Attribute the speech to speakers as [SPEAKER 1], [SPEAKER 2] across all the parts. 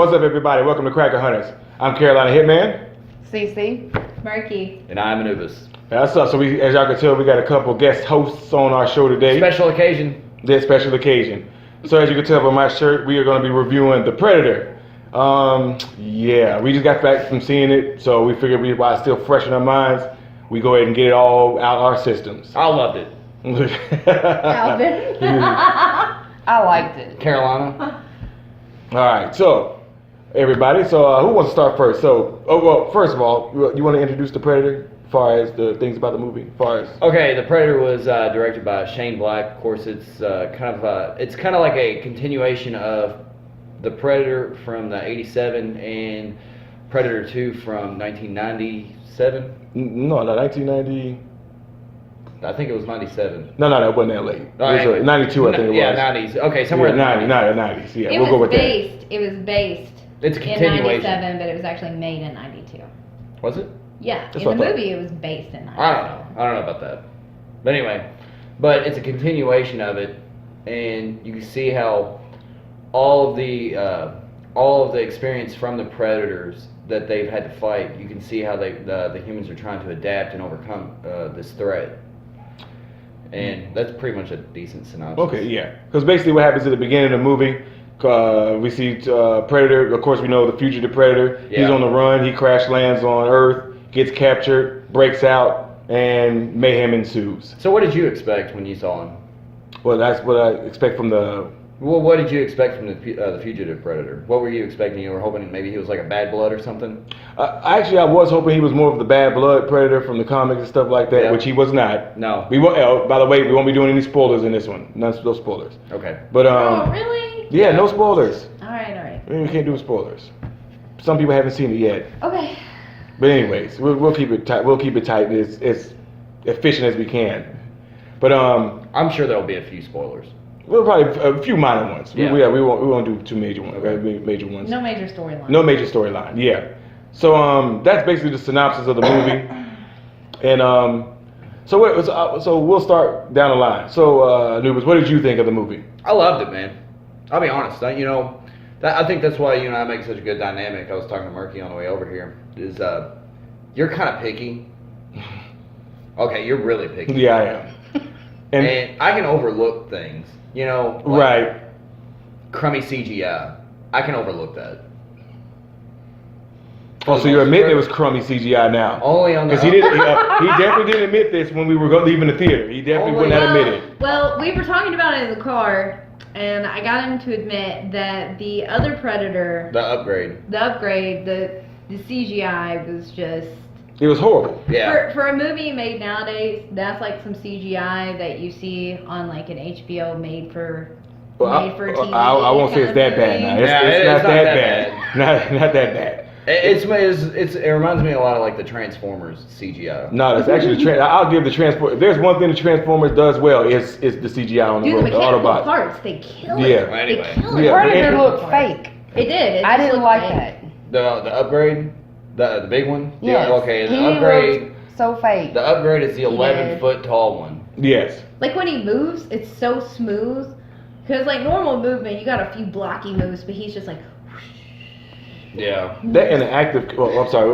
[SPEAKER 1] What's up, everybody? Welcome to Cracker Hunters. I'm Carolina Hitman.
[SPEAKER 2] CC.
[SPEAKER 3] Murky.
[SPEAKER 4] And I'm Anubis.
[SPEAKER 1] That's up. So we, as y'all can tell, we got a couple guest hosts on our show today.
[SPEAKER 4] Special occasion.
[SPEAKER 1] This special occasion. So as you can tell by my shirt, we are going to be reviewing The Predator. Yeah, we just got back from seeing it, so we figured while it's still fresh in our minds, we go ahead and get it all out our systems.
[SPEAKER 4] I loved it.
[SPEAKER 3] Alvin.
[SPEAKER 2] I liked it.
[SPEAKER 4] Carolina.
[SPEAKER 1] All right, so everybody, so who wants to start first? So, first of all, you want to introduce The Predator as far as the things about the movie?
[SPEAKER 4] Okay, The Predator was directed by Shane Black. Of course, it's kind of like a continuation of The Predator from the '87 and Predator 2 from 1997.
[SPEAKER 1] No, 1990.
[SPEAKER 4] I think it was 97.
[SPEAKER 1] No, that wasn't that late.
[SPEAKER 4] Oh,
[SPEAKER 1] It was
[SPEAKER 4] anyway.
[SPEAKER 1] 92, I think it was.
[SPEAKER 4] Yeah, 90s. Okay, somewhere in the
[SPEAKER 1] 90s. 90s. Yeah,
[SPEAKER 3] It
[SPEAKER 1] we'll go
[SPEAKER 3] was
[SPEAKER 1] with
[SPEAKER 3] based. It was based
[SPEAKER 4] It's a
[SPEAKER 3] in
[SPEAKER 4] continuation.
[SPEAKER 3] 97, but it was actually made in 92.
[SPEAKER 4] Was it?
[SPEAKER 3] Yeah,
[SPEAKER 1] That's
[SPEAKER 3] in
[SPEAKER 1] what
[SPEAKER 3] the
[SPEAKER 1] I thought.
[SPEAKER 3] movie it was based in 92.
[SPEAKER 4] I don't know about that. But anyway, it's a continuation of it, and you can see how all of the experience from the Predators that they've had to fight. You can see how the humans are trying to adapt and overcome this threat, and that's pretty much a decent synopsis.
[SPEAKER 1] Okay, yeah. Because basically what happens at the beginning of the movie, we see Predator. Of course, we know the fugitive Predator. He's
[SPEAKER 4] Yeah.
[SPEAKER 1] on the run. He crash lands on Earth, gets captured, breaks out, and mayhem ensues.
[SPEAKER 4] So what did you expect when you saw him?
[SPEAKER 1] Well, that's what I expect from the...
[SPEAKER 4] Well, what did you expect from the fugitive Predator? What were you expecting? You were hoping maybe he was like a bad blood or something?
[SPEAKER 1] Actually, I was hoping he was more of the bad blood Predator from the comics and stuff like that,
[SPEAKER 4] Yeah.
[SPEAKER 1] which he was not.
[SPEAKER 4] No.
[SPEAKER 1] We won't. By the way, we won't be doing any spoilers in this one. No spoilers.
[SPEAKER 4] Okay.
[SPEAKER 1] But
[SPEAKER 3] Oh, really?
[SPEAKER 1] yeah, no spoilers.
[SPEAKER 3] All right.
[SPEAKER 1] We can't do spoilers. Some people haven't seen it yet.
[SPEAKER 3] Okay.
[SPEAKER 1] But anyways, we'll keep it tight. We'll keep it tight. As efficient as we can. But
[SPEAKER 4] I'm sure there'll be a few spoilers.
[SPEAKER 1] we'll probably a few minor ones.
[SPEAKER 4] Yeah.
[SPEAKER 1] We won't do two major ones. Okay, major ones.
[SPEAKER 3] No major storyline.
[SPEAKER 1] No major storyline. Yeah. So that's basically the synopsis of the movie. And so we'll start down the line. So Anubis, what did you think of the movie?
[SPEAKER 4] I loved it, man. I'll be honest. I think that's why I make such a good dynamic. I was talking to Murky on the way over here. Is you're kind of picky. Okay, you're really picky.
[SPEAKER 1] Yeah, I am.
[SPEAKER 4] And I can overlook things. Like
[SPEAKER 1] Right.
[SPEAKER 4] crummy CGI. I can overlook that.
[SPEAKER 1] Oh, so you admit it was crummy CGI now?
[SPEAKER 4] Only on the
[SPEAKER 1] Because he didn't. He definitely didn't admit this when we were leaving the theater. He definitely would not admit it.
[SPEAKER 3] Well, we were talking about it in the car, and I got him to admit that the other Predator,
[SPEAKER 4] the upgrade.
[SPEAKER 3] the upgrade, the CGI was just...
[SPEAKER 1] It was horrible.
[SPEAKER 4] Yeah.
[SPEAKER 3] For a movie made nowadays, that's like some CGI that you see on like an HBO made for TV.
[SPEAKER 1] I won't say it's that bad now. It's not that bad. Not that bad.
[SPEAKER 4] It reminds me a lot of like the Transformers CGI.
[SPEAKER 1] No, it's actually I'll give the Transformers. If there's one thing the Transformers does well, it's the CGI on the
[SPEAKER 3] Dude, the
[SPEAKER 1] road, the
[SPEAKER 3] mechanical
[SPEAKER 1] Autobots.
[SPEAKER 3] parts, they kill
[SPEAKER 1] Yeah.
[SPEAKER 3] it.
[SPEAKER 4] Anyway.
[SPEAKER 3] They kill it.
[SPEAKER 1] Yeah,
[SPEAKER 2] Predator
[SPEAKER 1] but-
[SPEAKER 2] looked fake.
[SPEAKER 3] It did. It
[SPEAKER 2] I
[SPEAKER 3] just
[SPEAKER 2] didn't
[SPEAKER 3] looked
[SPEAKER 2] like
[SPEAKER 3] fake.
[SPEAKER 2] that.
[SPEAKER 4] The upgrade, the big one.
[SPEAKER 2] Yes.
[SPEAKER 4] Yeah, okay. The
[SPEAKER 2] He
[SPEAKER 4] upgrade.
[SPEAKER 2] looked so fake.
[SPEAKER 4] The upgrade is the
[SPEAKER 3] Yeah.
[SPEAKER 4] 11-foot tall one.
[SPEAKER 1] Yes.
[SPEAKER 3] Like when he moves, it's so smooth. Because like normal movement, you got a few blocky moves, but he's just like...
[SPEAKER 4] Yeah.
[SPEAKER 1] That and the active. Oh, I'm sorry.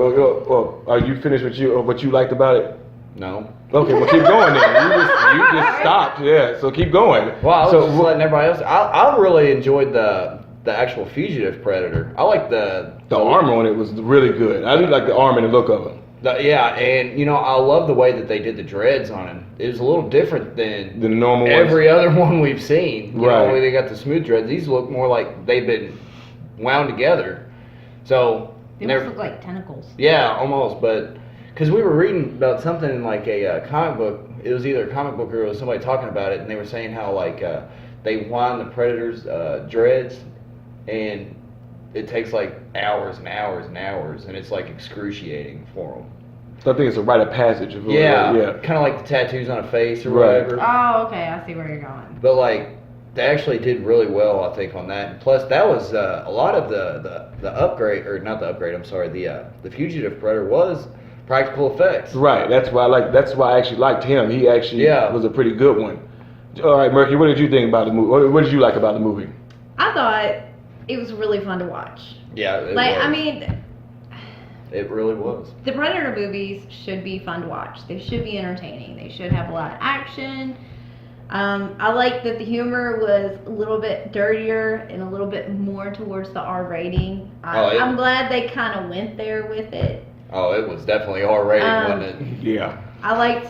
[SPEAKER 1] Are you finished with what you liked about it?
[SPEAKER 4] No.
[SPEAKER 1] Okay, well keep going then. You just stopped. Yeah. So keep going.
[SPEAKER 4] Well, I was
[SPEAKER 1] so
[SPEAKER 4] just letting everybody else. I really enjoyed the actual fugitive Predator. I like the
[SPEAKER 1] armor on it was really good. I do like the arm and the look of him.
[SPEAKER 4] Yeah, and I love the way that they did the dreads on him. It was a little different than
[SPEAKER 1] The normal
[SPEAKER 4] every other one we've seen. You
[SPEAKER 1] Right.
[SPEAKER 4] know, the way they got the smooth dreads. These look more like they've been wound together. So
[SPEAKER 3] They almost look like tentacles.
[SPEAKER 4] yeah, almost. But because we were reading about something in like a comic book, it was either a comic book or it was somebody talking about it, and they were saying how like they wind the Predator's dreads, and it takes like hours and hours and hours, and it's like excruciating for them.
[SPEAKER 1] I think it's a rite of passage.
[SPEAKER 4] Yeah,
[SPEAKER 1] Yeah.
[SPEAKER 4] kind of like the tattoos on a face or
[SPEAKER 1] Right.
[SPEAKER 4] whatever.
[SPEAKER 3] Oh, okay. I see where you're going.
[SPEAKER 4] But like, they actually did really well, I think, on that. And plus, that was a lot of the upgrade, or not the upgrade. I'm sorry, the fugitive Predator was practical effects.
[SPEAKER 1] Right. That's why I actually liked him. He actually
[SPEAKER 4] Yeah.
[SPEAKER 1] was a pretty good one. All right, Murky, what did you think about the movie? What did you like about the movie?
[SPEAKER 3] I thought it was really fun to watch.
[SPEAKER 4] Yeah, it
[SPEAKER 3] Like,
[SPEAKER 4] was.
[SPEAKER 3] I mean,
[SPEAKER 4] It really was.
[SPEAKER 3] the Predator movies should be fun to watch. They should be entertaining. They should have a lot of action. I like that the humor was a little bit dirtier and a little bit more towards the R rating. I'm glad they kind of went there with it.
[SPEAKER 4] Oh, it was definitely R-rated, wasn't it?
[SPEAKER 1] Yeah.
[SPEAKER 3] I liked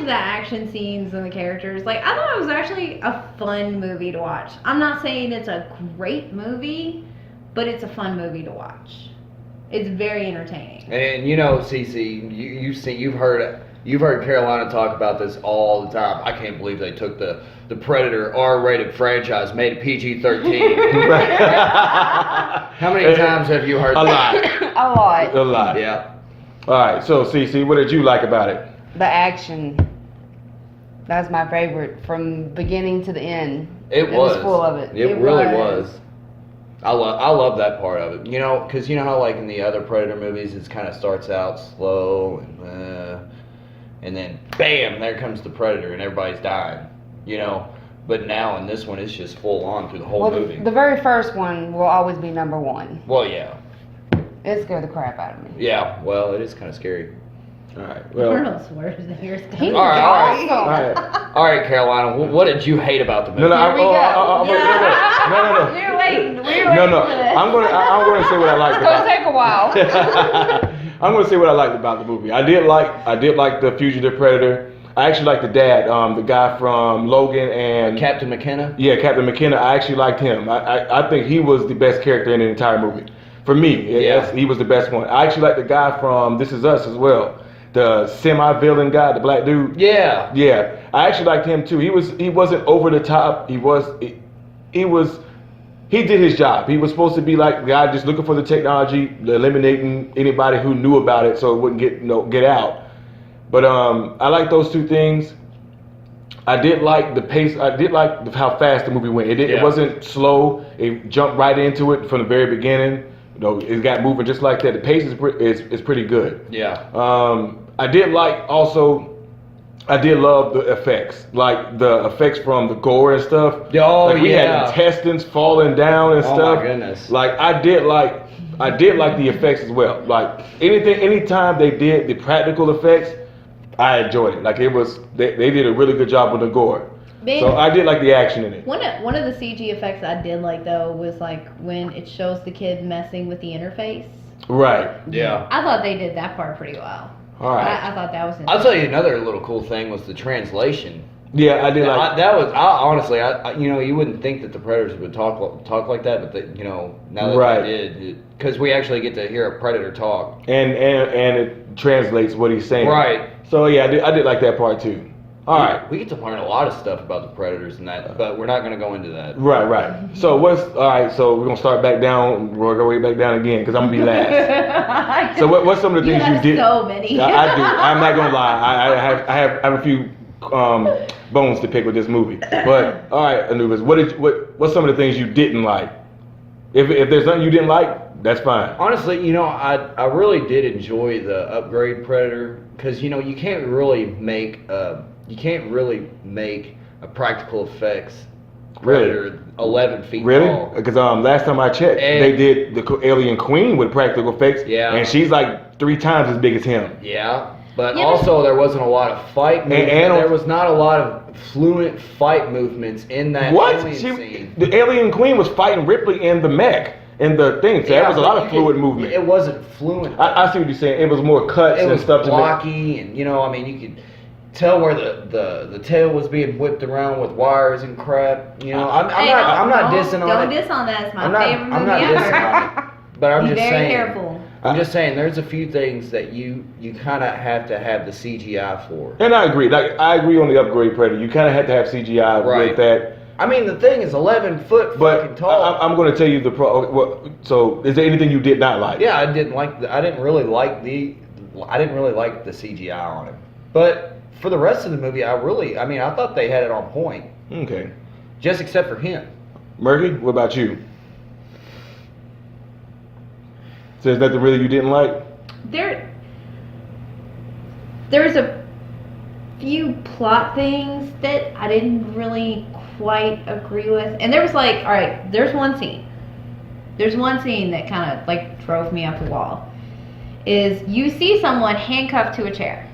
[SPEAKER 3] the action scenes and the characters. Like, I thought it was actually a fun movie to watch. I'm not saying it's a great movie, but it's a fun movie to watch. It's very entertaining.
[SPEAKER 4] And you know, Cece, you've heard Carolina talk about this all the time. I can't believe they took the Predator R-rated franchise, made it PG-13. How many times have you heard
[SPEAKER 1] A
[SPEAKER 4] that?
[SPEAKER 1] lot.
[SPEAKER 2] A lot.
[SPEAKER 1] A lot.
[SPEAKER 4] Yeah.
[SPEAKER 1] All right. So, CC, what did you like about it?
[SPEAKER 2] The action. That's my favorite from beginning to the end.
[SPEAKER 4] It
[SPEAKER 2] was
[SPEAKER 4] was
[SPEAKER 2] full of it.
[SPEAKER 4] It really was. I love that part of it. You know, because you know how like in the other Predator movies, it kind of starts out slow and then bam, there comes the Predator and everybody's dying. You know, but now in this one, it's just full on through the whole
[SPEAKER 2] Well,
[SPEAKER 4] movie.
[SPEAKER 2] the very first one will always be number one.
[SPEAKER 4] Well, yeah,
[SPEAKER 2] It scared the crap out of me.
[SPEAKER 4] yeah. Well, it is kind of scary.
[SPEAKER 1] All right. Well.
[SPEAKER 3] Arnold Schwarzenegger's
[SPEAKER 2] He was
[SPEAKER 4] All right, all right.
[SPEAKER 1] All
[SPEAKER 2] awesome.
[SPEAKER 1] right.
[SPEAKER 4] All right, Carolina, what did you hate about the movie?
[SPEAKER 1] No, no,
[SPEAKER 2] Here we go.
[SPEAKER 1] no.
[SPEAKER 3] We were waiting.
[SPEAKER 1] No, no. I'm gonna say what I liked
[SPEAKER 2] It's gonna
[SPEAKER 1] about.
[SPEAKER 2] take a while.
[SPEAKER 1] I'm gonna say what I liked about the movie. I did like the Fugitive Predator. I actually liked the dad, the guy from Logan and
[SPEAKER 4] Captain McKenna.
[SPEAKER 1] Yeah, Captain McKenna. I actually liked him. I think he was the best character in the entire movie. For me,
[SPEAKER 4] Yeah.
[SPEAKER 1] he was the best one. I actually like the guy from This Is Us as well. The semi-villain guy, the black dude.
[SPEAKER 4] Yeah.
[SPEAKER 1] Yeah, I actually liked him too. He wasn't over the top. He did his job. He was supposed to be like the guy just looking for the technology, eliminating anybody who knew about it so it wouldn't get out. But I like those two things. I did like the pace. I did like how fast the movie went. It wasn't slow. It jumped right into it from the very beginning. You know, it got moving just like that. The pace is pretty good.
[SPEAKER 4] Yeah.
[SPEAKER 1] I did love the effects, like the effects from the gore and stuff.
[SPEAKER 4] Oh,
[SPEAKER 1] like we
[SPEAKER 4] yeah.
[SPEAKER 1] had intestines falling down and
[SPEAKER 4] Oh,
[SPEAKER 1] stuff.
[SPEAKER 4] my goodness.
[SPEAKER 1] Like I did like the effects as well. Like anytime they did the practical effects, I enjoyed it. Like it was, they did a really good job with the gore. So I did like the action in it.
[SPEAKER 3] One of the CG effects I did like though was like when it shows the kid messing with the interface.
[SPEAKER 1] Right.
[SPEAKER 4] Yeah.
[SPEAKER 3] I thought they did that part pretty well.
[SPEAKER 1] All right.
[SPEAKER 3] I thought that was
[SPEAKER 4] I'll tell you another little cool thing was the translation.
[SPEAKER 1] Yeah, I did like.
[SPEAKER 4] Honestly, you know, you wouldn't think that the Predators would talk like that, but you know, now that
[SPEAKER 1] Right.
[SPEAKER 4] they did, because we actually get to hear a Predator talk.
[SPEAKER 1] And it translates what he's saying.
[SPEAKER 4] Right.
[SPEAKER 1] So yeah, I did like that part too. All right.
[SPEAKER 4] We get to learn a lot of stuff about the Predators and that, but we're not going to go into that.
[SPEAKER 1] Right. So so we're gonna start back down. We're gonna go way back down again because I'm gonna be last. So what's some of the
[SPEAKER 3] You
[SPEAKER 1] things you
[SPEAKER 3] have
[SPEAKER 1] did?
[SPEAKER 3] so many.
[SPEAKER 1] I do. I'm not gonna lie. I have a few bones to pick with this movie. But all right, Anubis, what's some of the things you didn't like? If there's something you didn't like, that's fine.
[SPEAKER 4] Honestly, you know, I really did enjoy the upgrade Predator because you know you can't really make a practical effects Predator 11 feet
[SPEAKER 1] Really?
[SPEAKER 4] tall.
[SPEAKER 1] Because last time I checked,
[SPEAKER 4] And-
[SPEAKER 1] they did the Alien Queen with practical effects.
[SPEAKER 4] Yeah.
[SPEAKER 1] And she's like 3 times as big as him.
[SPEAKER 4] Yeah, but
[SPEAKER 3] Yeah,
[SPEAKER 4] also there wasn't a lot of fight movement.
[SPEAKER 1] and-
[SPEAKER 4] there was not a lot of fluent fight movements in that
[SPEAKER 1] What?
[SPEAKER 4] alien scene.
[SPEAKER 1] The Alien Queen was fighting Ripley in the mech in the thing. So there was a lot of fluid movement.
[SPEAKER 4] It wasn't fluent.
[SPEAKER 1] I see what you're saying. It was more cuts
[SPEAKER 4] It
[SPEAKER 1] and
[SPEAKER 4] was
[SPEAKER 1] stuff to make.
[SPEAKER 4] blocky, and you know, I mean, you could tell where the tail was being whipped around with wires and crap. You know, I'm not dissing on
[SPEAKER 3] Don't
[SPEAKER 4] it.
[SPEAKER 3] diss on that. It's my
[SPEAKER 4] I'm
[SPEAKER 3] favorite
[SPEAKER 4] not
[SPEAKER 3] movie
[SPEAKER 4] dissing
[SPEAKER 3] ever.
[SPEAKER 4] on it. But I'm
[SPEAKER 3] Be
[SPEAKER 4] just
[SPEAKER 3] very
[SPEAKER 4] saying.
[SPEAKER 3] careful.
[SPEAKER 4] I'm just saying, there's a few things that you kind of have to have the CGI for.
[SPEAKER 1] And I agree. Like I agree on the upgrade Predator. You kind of had to have CGI
[SPEAKER 4] Right.
[SPEAKER 1] with that.
[SPEAKER 4] I mean, the thing is 11 foot fucking
[SPEAKER 1] But
[SPEAKER 4] tall.
[SPEAKER 1] I'm going to tell you the pro. So is there anything you did not like?
[SPEAKER 4] Yeah, I didn't really like the CGI on him. But for the rest of the movie, I thought they had it on point.
[SPEAKER 1] Okay.
[SPEAKER 4] Just except for him.
[SPEAKER 1] Murphy, what about you? So there's nothing really you didn't like?
[SPEAKER 3] There's a few plot things that I didn't really quite agree with. And there was like, all right, there's one scene There's one scene that kind of like drove me up a wall. Is you see someone handcuffed to a chair,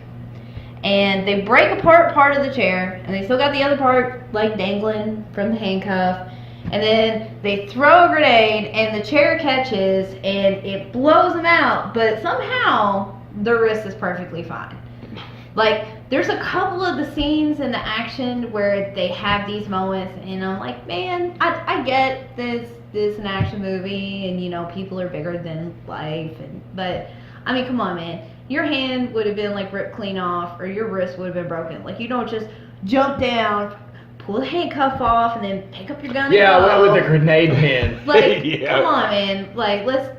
[SPEAKER 3] and they break apart part of the chair, and they still got the other part like dangling from the handcuff, and then they throw a grenade, and the chair catches, and it blows them out, but somehow their wrist is perfectly fine. Like, there's a couple of the scenes in the action where they have these moments, and I'm like, man, I get this is an action movie, and you know, people are bigger than life, but I mean, come on, man. Your hand would have been like ripped clean off, or your wrist would have been broken. Like, you don't just jump down, pull the handcuff off, and then pick up your gun.
[SPEAKER 4] Yeah, I
[SPEAKER 3] and
[SPEAKER 4] went
[SPEAKER 3] go.
[SPEAKER 4] with the grenade pin.
[SPEAKER 3] Like,
[SPEAKER 1] Yeah.
[SPEAKER 3] come on, man. Like, let's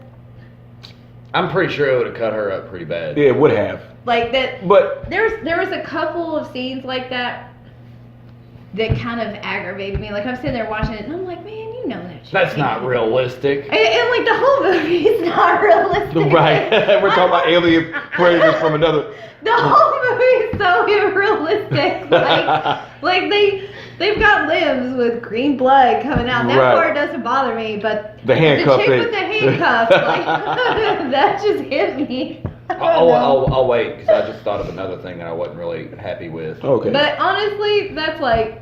[SPEAKER 4] I'm pretty sure it would have cut her up pretty bad.
[SPEAKER 1] Yeah, it would have.
[SPEAKER 3] like that.
[SPEAKER 1] But
[SPEAKER 3] There was a couple of scenes like that that kind of aggravated me. Like, I'm sitting there watching it, and I'm like, man, you know that shit.
[SPEAKER 4] That's not realistic.
[SPEAKER 3] And like the whole movie is not realistic.
[SPEAKER 1] right, we're talking about alien predators from another.
[SPEAKER 3] The whole movie is so unrealistic. Like they've got limbs with green blood coming out. That
[SPEAKER 1] Right.
[SPEAKER 3] part doesn't bother me, but
[SPEAKER 1] The handcuff
[SPEAKER 3] chick
[SPEAKER 1] thing.
[SPEAKER 3] with the handcuffs, like that just hit me. I don't know.
[SPEAKER 4] I'll wait because I just thought of another thing that I wasn't really happy with.
[SPEAKER 1] Okay.
[SPEAKER 3] But honestly, that's like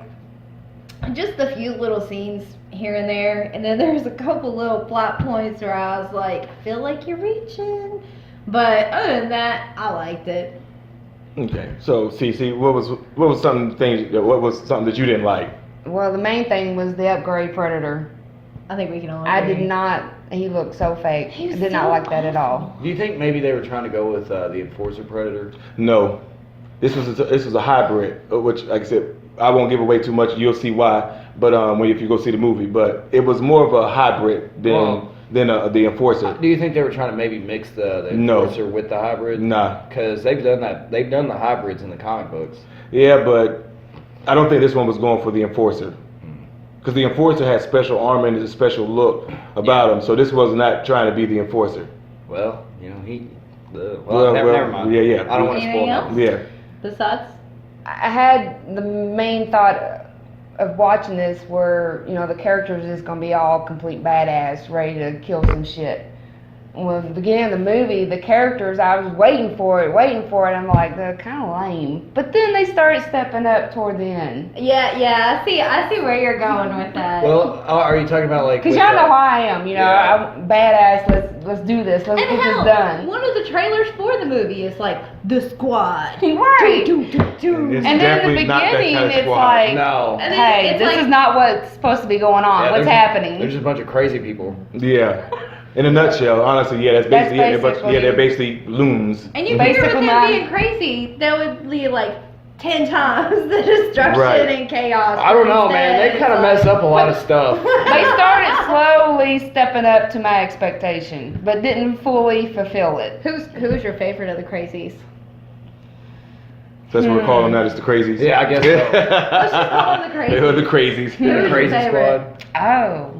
[SPEAKER 3] just a few little scenes here and there, and then there's a couple little plot points where I was like, I feel like you're reaching. But other than that, I liked it.
[SPEAKER 1] Okay. So, Cece, what was something that you didn't like?
[SPEAKER 2] Well, the main thing was the upgrade Predator.
[SPEAKER 3] I think we can all
[SPEAKER 2] I
[SPEAKER 3] agree.
[SPEAKER 2] did not. He looked so fake.
[SPEAKER 3] He
[SPEAKER 2] I
[SPEAKER 3] was
[SPEAKER 2] did not
[SPEAKER 3] so
[SPEAKER 2] like that at all.
[SPEAKER 4] Do you think maybe they were trying to go with the Enforcer Predator?
[SPEAKER 1] No. This was a hybrid, which, like I said, I won't give away too much. You'll see why. But if you go see the movie, but it was more of a hybrid than the Enforcer.
[SPEAKER 4] Do you think they were trying to maybe mix the
[SPEAKER 1] No.
[SPEAKER 4] Enforcer with the hybrid?
[SPEAKER 1] Nah.
[SPEAKER 4] Because they've done that. They've done the hybrids in the comic books.
[SPEAKER 1] Yeah, but I don't think this one was going for the Enforcer. Because the Enforcer has special armor and a special look about him. So this was not trying to be the Enforcer.
[SPEAKER 4] Well, you know he.
[SPEAKER 1] Well,
[SPEAKER 4] never mind.
[SPEAKER 1] yeah.
[SPEAKER 4] I don't want to spoil
[SPEAKER 3] Anything else?
[SPEAKER 4] nothing.
[SPEAKER 1] Yeah.
[SPEAKER 3] Besides,
[SPEAKER 2] I had the main thought of watching this where, you know, the characters is going to be all complete badass, ready to kill some shit. When the beginning of the movie, the characters, I was waiting for it. I'm like, they're kind of lame. But then they started stepping up toward the end.
[SPEAKER 3] yeah, I see where you're going with that.
[SPEAKER 4] Well, are you talking about like?
[SPEAKER 2] Because
[SPEAKER 4] with
[SPEAKER 2] y'all
[SPEAKER 4] the-
[SPEAKER 2] know how I am, you know,
[SPEAKER 4] Yeah.
[SPEAKER 2] I'm badass, let's do this, let's
[SPEAKER 3] and
[SPEAKER 2] get
[SPEAKER 3] hell,
[SPEAKER 2] this done.
[SPEAKER 3] one of the trailers for the movie is like the squad.
[SPEAKER 2] Right.
[SPEAKER 1] It's
[SPEAKER 2] And then in the
[SPEAKER 1] definitely not that
[SPEAKER 2] beginning,
[SPEAKER 1] kind of
[SPEAKER 2] it's
[SPEAKER 1] squad.
[SPEAKER 2] like,
[SPEAKER 4] No.
[SPEAKER 3] And then
[SPEAKER 2] hey,
[SPEAKER 3] it's
[SPEAKER 2] this
[SPEAKER 3] like-
[SPEAKER 2] is not what's supposed to be going on.
[SPEAKER 4] Yeah,
[SPEAKER 2] What's
[SPEAKER 4] there's-
[SPEAKER 2] happening?
[SPEAKER 4] There's just a bunch of crazy people.
[SPEAKER 1] Yeah. In a nutshell, honestly, yeah, that's
[SPEAKER 2] That's
[SPEAKER 1] basically it.
[SPEAKER 2] basically-
[SPEAKER 1] They're basically loons.
[SPEAKER 3] And you figure with
[SPEAKER 2] Basically,
[SPEAKER 3] them
[SPEAKER 2] my-
[SPEAKER 3] being crazy, that would be like 10 times the destruction
[SPEAKER 1] Right.
[SPEAKER 3] and chaos.
[SPEAKER 4] I don't know, man. They
[SPEAKER 3] Instead,
[SPEAKER 4] kind of
[SPEAKER 3] it's
[SPEAKER 4] mess
[SPEAKER 3] like-
[SPEAKER 4] up a lot of stuff.
[SPEAKER 2] They started slowly stepping up to my expectation, but didn't fully fulfill it.
[SPEAKER 3] Who's your favorite of the crazies?
[SPEAKER 1] So that's what we're calling that. It's the crazies.
[SPEAKER 4] Yeah, I guess so.
[SPEAKER 3] Let's just call them the crazies.
[SPEAKER 1] They were the crazies.
[SPEAKER 3] Who's
[SPEAKER 4] The
[SPEAKER 3] your
[SPEAKER 4] Crazy
[SPEAKER 3] favorite?
[SPEAKER 4] Squad.
[SPEAKER 2] Oh.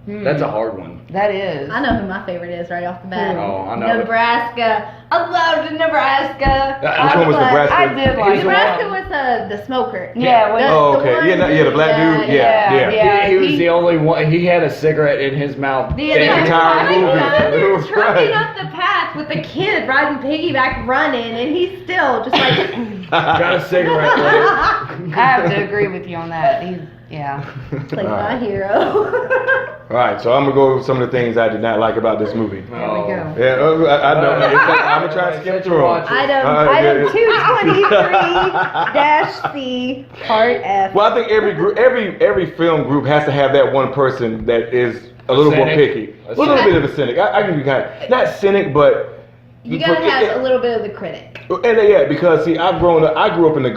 [SPEAKER 4] That's a hard one.
[SPEAKER 2] That is.
[SPEAKER 3] I know who my favorite is right off the bat.
[SPEAKER 4] Oh, I know.
[SPEAKER 3] Nebraska. I loved Nebraska.
[SPEAKER 1] Which one was Nebraska?
[SPEAKER 2] I did like
[SPEAKER 4] He's
[SPEAKER 2] it.
[SPEAKER 4] the
[SPEAKER 3] Nebraska was the smoker.
[SPEAKER 2] Yeah, when-
[SPEAKER 1] Oh, okay. Yeah, the black dude. Yeah.
[SPEAKER 4] He was the only one. He had a cigarette in his mouth.
[SPEAKER 3] The
[SPEAKER 1] entire
[SPEAKER 3] entire
[SPEAKER 1] movie.
[SPEAKER 3] time they're
[SPEAKER 1] That's
[SPEAKER 3] trucking
[SPEAKER 1] right.
[SPEAKER 3] up the path with the kid riding piggyback running, and he's still just like.
[SPEAKER 4] Got a cigarette. Lit.
[SPEAKER 2] I have to agree with you on that. He's, yeah.
[SPEAKER 3] like
[SPEAKER 1] All
[SPEAKER 3] my
[SPEAKER 1] right.
[SPEAKER 3] hero.
[SPEAKER 1] All right, so I'm gonna go over some of the things I did not like about this movie.
[SPEAKER 2] There we go.
[SPEAKER 1] Yeah, I know. I'm gonna try to skim through them.
[SPEAKER 3] Item
[SPEAKER 1] All right,
[SPEAKER 3] item 223-C part F.
[SPEAKER 1] Well, I think every film group has to have that one person that is a little more
[SPEAKER 4] cynic.
[SPEAKER 1] picky, a little bit of a cynic. I can be kind of not cynic, but
[SPEAKER 3] You gotta have a little bit of the critic.
[SPEAKER 1] And yeah, because see, I grew up in the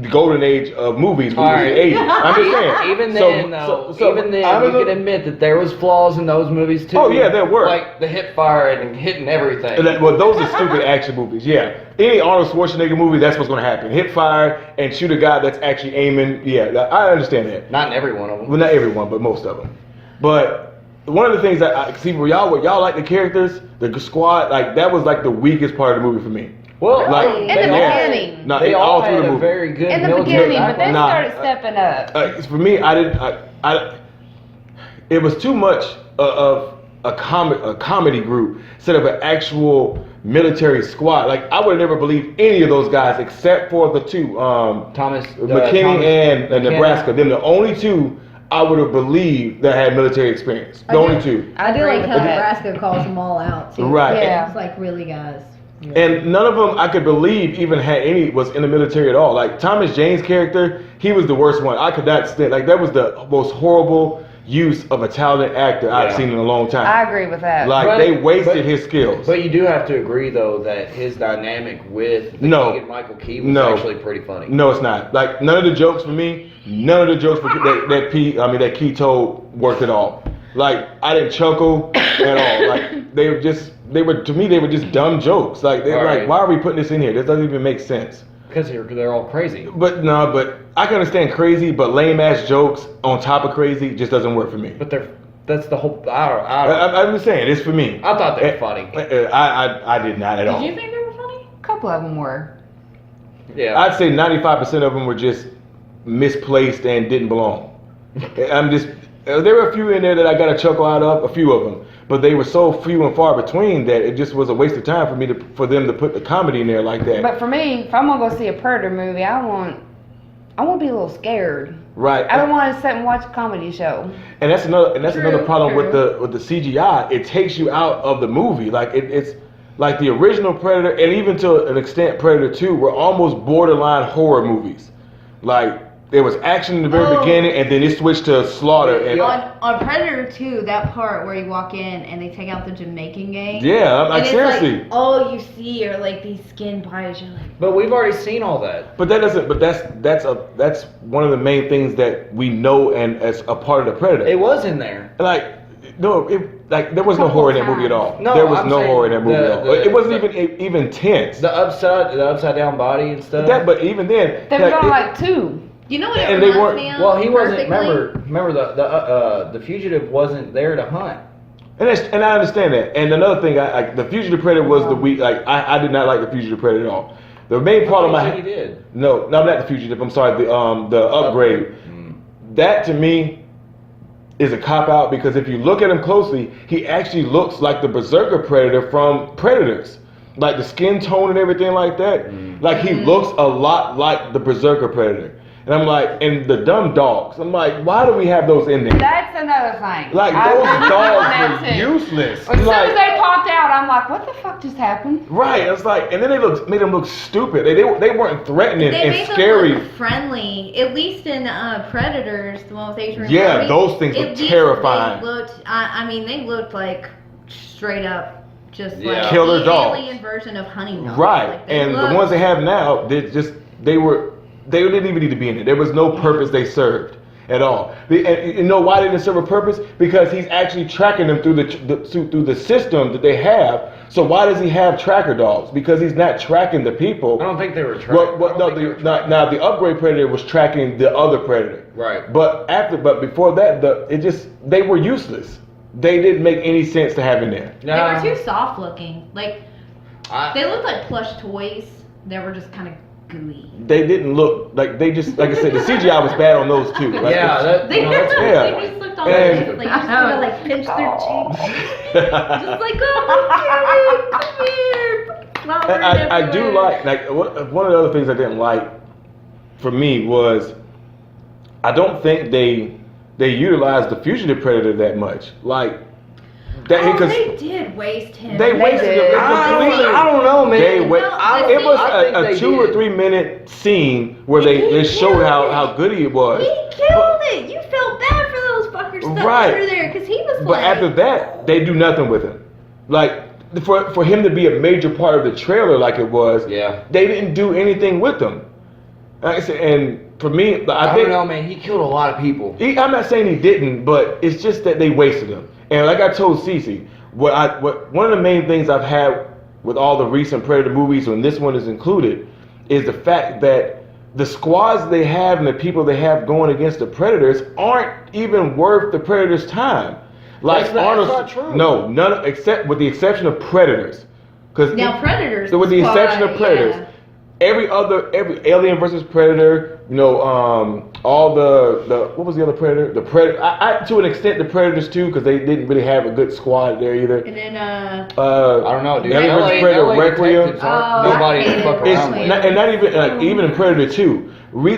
[SPEAKER 1] golden age of movies, which
[SPEAKER 4] All
[SPEAKER 1] was
[SPEAKER 4] right.
[SPEAKER 1] the 80s. I'm just saying.
[SPEAKER 4] Even
[SPEAKER 1] So-
[SPEAKER 4] then, though,
[SPEAKER 1] so
[SPEAKER 4] even then,
[SPEAKER 1] I'm
[SPEAKER 4] you
[SPEAKER 1] a little-
[SPEAKER 4] can admit that there was flaws in those movies too.
[SPEAKER 1] Oh, yeah, there were.
[SPEAKER 4] Like the hip fire and hitting everything.
[SPEAKER 1] Well, those are stupid action movies. Yeah, any Arnold Schwarzenegger movie, that's what's going to happen. Hit fire and shoot a guy that's actually aiming. Yeah, I understand that.
[SPEAKER 4] Not in every one of them.
[SPEAKER 1] Well, not everyone, but most of them. But one of the things that I see where y'all like the characters, the squad, like that was like the weakest part of the movie for me.
[SPEAKER 4] Well,
[SPEAKER 1] Like,
[SPEAKER 2] In the
[SPEAKER 1] yeah.
[SPEAKER 2] beginning.
[SPEAKER 1] No,
[SPEAKER 4] they
[SPEAKER 1] all
[SPEAKER 4] all
[SPEAKER 1] through
[SPEAKER 4] had
[SPEAKER 1] the
[SPEAKER 4] a
[SPEAKER 1] movie.
[SPEAKER 4] very good
[SPEAKER 2] In the
[SPEAKER 4] military
[SPEAKER 2] beginning, but they
[SPEAKER 4] background.
[SPEAKER 1] Nah.
[SPEAKER 2] started stepping up.
[SPEAKER 1] For me, it was too much a comedy group instead of an actual military squad. Like I would never believe any of those guys except for the two,
[SPEAKER 4] Thomas
[SPEAKER 1] McKinney and
[SPEAKER 4] McKenna.
[SPEAKER 1] Nebraska. Them the only two I would have believed that had military experience. The only two.
[SPEAKER 3] I do
[SPEAKER 2] agree
[SPEAKER 3] like
[SPEAKER 2] with
[SPEAKER 3] how
[SPEAKER 2] that.
[SPEAKER 3] Nebraska calls them all out too.
[SPEAKER 1] Right.
[SPEAKER 2] Yeah.
[SPEAKER 3] It's like, really, guys.
[SPEAKER 1] And none of them I could believe even had any was in the military at all. Like Thomas Jane's character, he was the worst one. I could not stand. Like that was the most horrible use of a talented actor I've
[SPEAKER 4] Yeah.
[SPEAKER 1] seen in a long time.
[SPEAKER 2] I agree with that.
[SPEAKER 1] Like
[SPEAKER 4] But-
[SPEAKER 1] they wasted
[SPEAKER 4] but-
[SPEAKER 1] his skills.
[SPEAKER 4] But you do have to agree though that his dynamic with the
[SPEAKER 1] No.
[SPEAKER 4] Keegan-Michael Key was
[SPEAKER 1] No.
[SPEAKER 4] actually pretty funny.
[SPEAKER 1] No, it's not. Like none of the jokes for me, none of the jokes that Key told worked at all. Like I didn't chuckle at all. Like they were just dumb jokes. Like they're
[SPEAKER 4] Right.
[SPEAKER 1] like, why are we putting this in here? This doesn't even make sense.
[SPEAKER 4] Because they're all crazy.
[SPEAKER 1] But no, but I can understand crazy, but lame ass jokes on top of crazy just doesn't work for me.
[SPEAKER 4] But that's the whole. I don't.
[SPEAKER 1] I'm just saying, it's for me.
[SPEAKER 4] I thought they were funny.
[SPEAKER 1] I did not at all.
[SPEAKER 3] Did you think they were funny?
[SPEAKER 2] A couple of them were.
[SPEAKER 4] Yeah.
[SPEAKER 1] I'd say 95% of them were just misplaced and didn't belong. There were a few in there that I got a chuckle out of, a few of them, but they were so few and far between that it just was a waste of time for them to put the comedy in there like that.
[SPEAKER 2] But for me, if I'm gonna go see a Predator movie, I want to be a little scared.
[SPEAKER 1] Right.
[SPEAKER 2] I don't want to sit and watch a comedy show.
[SPEAKER 1] And that's another
[SPEAKER 3] True,
[SPEAKER 1] problem
[SPEAKER 3] true.
[SPEAKER 1] with the CGI. It takes you out of the movie. Like it's like the original Predator, and even to an extent Predator 2 were almost borderline horror movies. Like there was action in the very
[SPEAKER 3] Oh.
[SPEAKER 1] beginning, and then it switched to slaughter. And
[SPEAKER 3] On Predator 2, that part where you walk in and they take out the Jamaican gang.
[SPEAKER 1] yeah, I'm like
[SPEAKER 3] and it's
[SPEAKER 1] seriously.
[SPEAKER 3] like all you see are like these skin bodies. You're like,
[SPEAKER 4] But we've already seen all that.
[SPEAKER 1] But that doesn't. But that's one of the main things that we know, and as a part of the Predator.
[SPEAKER 4] It was in there.
[SPEAKER 1] Like no, there was no
[SPEAKER 2] Couple
[SPEAKER 1] horror in that movie at all.
[SPEAKER 4] No,
[SPEAKER 1] there was
[SPEAKER 4] I'm
[SPEAKER 1] no
[SPEAKER 4] saying
[SPEAKER 1] horror in that movie at all. It wasn't
[SPEAKER 4] the-
[SPEAKER 1] even tense.
[SPEAKER 4] The upside down body and stuff.
[SPEAKER 1] But even then,
[SPEAKER 2] There was only
[SPEAKER 1] it-
[SPEAKER 2] like two.
[SPEAKER 3] you know what it
[SPEAKER 1] And they
[SPEAKER 3] reminds
[SPEAKER 1] weren't-
[SPEAKER 3] me of?
[SPEAKER 4] Well, he wasn't.
[SPEAKER 3] perfectly?
[SPEAKER 4] Remember the fugitive wasn't there to hunt.
[SPEAKER 1] and I understand that. And another thing, the Fugitive Predator was the weak. Like I did not like the Fugitive Predator at all. The main problem I
[SPEAKER 4] He
[SPEAKER 1] had.
[SPEAKER 4] did.
[SPEAKER 1] No, not the Fugitive. I'm sorry. The Upgrade. That to me is a cop out because if you look at him closely, he actually looks like the Berserker Predator from Predators, like the skin tone and everything like that. Like he looks a lot like the Berserker Predator. And I'm like, and the dumb dogs. I'm like, why do we have those in there?
[SPEAKER 2] That's another thing.
[SPEAKER 1] Like
[SPEAKER 2] I
[SPEAKER 1] those
[SPEAKER 2] agree with you on that
[SPEAKER 1] dogs were
[SPEAKER 2] too.
[SPEAKER 1] useless.
[SPEAKER 2] As soon
[SPEAKER 1] Like-
[SPEAKER 2] as they popped out, I'm like, what the fuck just happened?
[SPEAKER 1] Right, it's like, and then made them look stupid. They weren't threatening
[SPEAKER 3] They
[SPEAKER 1] and
[SPEAKER 3] made
[SPEAKER 1] scary.
[SPEAKER 3] them look friendly. At least in Predators, the one with Adrian
[SPEAKER 1] Yeah,
[SPEAKER 3] Brody,
[SPEAKER 1] those things
[SPEAKER 3] at
[SPEAKER 1] look
[SPEAKER 3] least
[SPEAKER 1] terrifying.
[SPEAKER 3] They looked, I mean, they looked like straight up just
[SPEAKER 4] Yeah.
[SPEAKER 3] like
[SPEAKER 1] Killer
[SPEAKER 3] the
[SPEAKER 1] dogs.
[SPEAKER 3] alien version of hunting dogs.
[SPEAKER 1] Right,
[SPEAKER 3] Like, they
[SPEAKER 1] and the
[SPEAKER 3] looked-
[SPEAKER 1] ones they have now, they didn't even need to be in there. There was no purpose they served at all. And you know why they didn't serve a purpose? Because he's actually tracking them through the system that they have. So why does he have tracker dogs? Because he's not tracking the people.
[SPEAKER 4] I don't think they were tracking.
[SPEAKER 1] Now the Upgrade Predator was tracking the other Predator.
[SPEAKER 4] Right.
[SPEAKER 1] But before that, they were useless. They didn't make any sense to have in there.
[SPEAKER 3] They were too soft looking. Like
[SPEAKER 4] I-
[SPEAKER 3] they looked like plush toys. They were just kind of gooey.
[SPEAKER 1] They didn't look like like I said, the CGI was bad on those too. Like,
[SPEAKER 4] Yeah,
[SPEAKER 3] They,
[SPEAKER 4] no, that's
[SPEAKER 1] Yeah.
[SPEAKER 3] they just looked all
[SPEAKER 1] And-
[SPEAKER 3] like you just gotta like pinch their cheeks. Just like, oh, look at me, come here. Flowers
[SPEAKER 1] I do
[SPEAKER 3] everywhere.
[SPEAKER 1] like one of the other things I didn't like for me was I don't think they utilized the Fugitive Predator that much. Like that
[SPEAKER 3] Oh,
[SPEAKER 1] because
[SPEAKER 3] they did waste him.
[SPEAKER 1] they wasted
[SPEAKER 2] did.
[SPEAKER 1] him completely.
[SPEAKER 4] I don't know, man.
[SPEAKER 1] They wa-
[SPEAKER 3] No,
[SPEAKER 1] it was
[SPEAKER 4] I think
[SPEAKER 1] a
[SPEAKER 4] they
[SPEAKER 1] 2 or
[SPEAKER 4] did.
[SPEAKER 1] 3 minute scene where they
[SPEAKER 3] He
[SPEAKER 1] showed
[SPEAKER 3] killed
[SPEAKER 1] how
[SPEAKER 3] it.
[SPEAKER 1] good he was.
[SPEAKER 3] He killed it. You felt bad for those fuckers stuck
[SPEAKER 1] Right.
[SPEAKER 3] through there because he was
[SPEAKER 1] But
[SPEAKER 3] like.
[SPEAKER 1] after that, they do nothing with him. Like for him to be a major part of the trailer, like it was,
[SPEAKER 4] Yeah.
[SPEAKER 1] they didn't do anything with him. Like I said, and for me,
[SPEAKER 4] I
[SPEAKER 1] I think
[SPEAKER 4] don't know, man. He killed a lot of people.
[SPEAKER 1] I'm not saying he didn't, but it's just that they wasted him. And like I told Cece, one of the main things I've had with all the recent Predator movies, and this one is included, is the fact that the squads they have and the people they have going against the Predators aren't even worth the Predators' time. Like
[SPEAKER 4] That's not true.
[SPEAKER 1] No, none except with the exception of Predators. Because
[SPEAKER 3] Now Predators.
[SPEAKER 1] so with the
[SPEAKER 3] squad,
[SPEAKER 1] exception of Predators,
[SPEAKER 3] yeah.
[SPEAKER 1] every Alien versus Predator, all the what was the other Predator? The Predator. I to an extent the Predators too, because they didn't really have a good squad there either.
[SPEAKER 3] And then
[SPEAKER 4] I don't know, dude.
[SPEAKER 1] Alien vs. Predator Requiem.
[SPEAKER 4] detectives aren't
[SPEAKER 3] Oh,
[SPEAKER 4] nobody
[SPEAKER 3] I
[SPEAKER 4] to
[SPEAKER 3] hate
[SPEAKER 4] fuck
[SPEAKER 3] it.
[SPEAKER 1] It's
[SPEAKER 4] around with.
[SPEAKER 1] not, and not even even in Predator 2.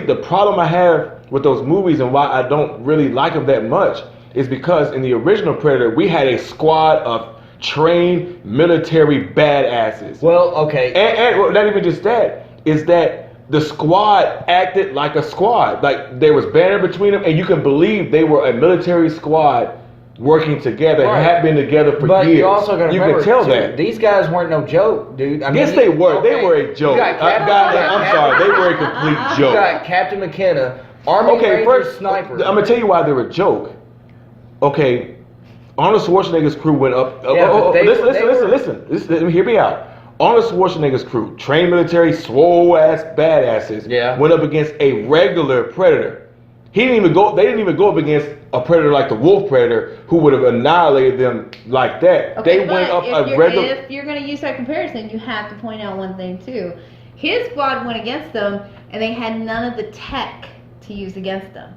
[SPEAKER 1] The problem I have with those movies and why I don't really like them that much is because in the original Predator we had a squad of trained military badasses.
[SPEAKER 4] Well, okay.
[SPEAKER 1] And well, not even just that, is that the squad acted like a squad. Like there was banner between them, and you can believe they were a military squad working together
[SPEAKER 4] Right.
[SPEAKER 1] and had been together for
[SPEAKER 4] But
[SPEAKER 1] years.
[SPEAKER 4] you also got to remember,
[SPEAKER 1] can tell
[SPEAKER 4] too,
[SPEAKER 1] that.
[SPEAKER 4] these guys weren't no joke, dude. I mean,
[SPEAKER 1] Yes, they were.
[SPEAKER 4] okay,
[SPEAKER 1] They were a joke.
[SPEAKER 4] You got Captain,
[SPEAKER 1] I'm sorry. They were a complete
[SPEAKER 4] You
[SPEAKER 1] joke.
[SPEAKER 4] got Captain McKenna, Army
[SPEAKER 1] Okay,
[SPEAKER 4] Ranger
[SPEAKER 1] first,
[SPEAKER 4] sniper.
[SPEAKER 1] I'm gonna tell you why they're a joke. Okay, Arnold Schwarzenegger's crew went up.
[SPEAKER 4] Yeah, but they-
[SPEAKER 1] Listen. Hear me out. Arnold Schwarzenegger's crew, trained military, swole ass badasses,
[SPEAKER 4] Yeah.
[SPEAKER 1] went up against a regular Predator. He didn't even go. They didn't even go up against a Predator like the Wolf Predator, who would have annihilated them like that.
[SPEAKER 3] Okay,
[SPEAKER 1] They went
[SPEAKER 3] but
[SPEAKER 1] up
[SPEAKER 3] if
[SPEAKER 1] a
[SPEAKER 3] you're,
[SPEAKER 1] regular.
[SPEAKER 3] if you're going to use that comparison, you have to point out one thing too. His squad went against them, and they had none of the tech to use against them.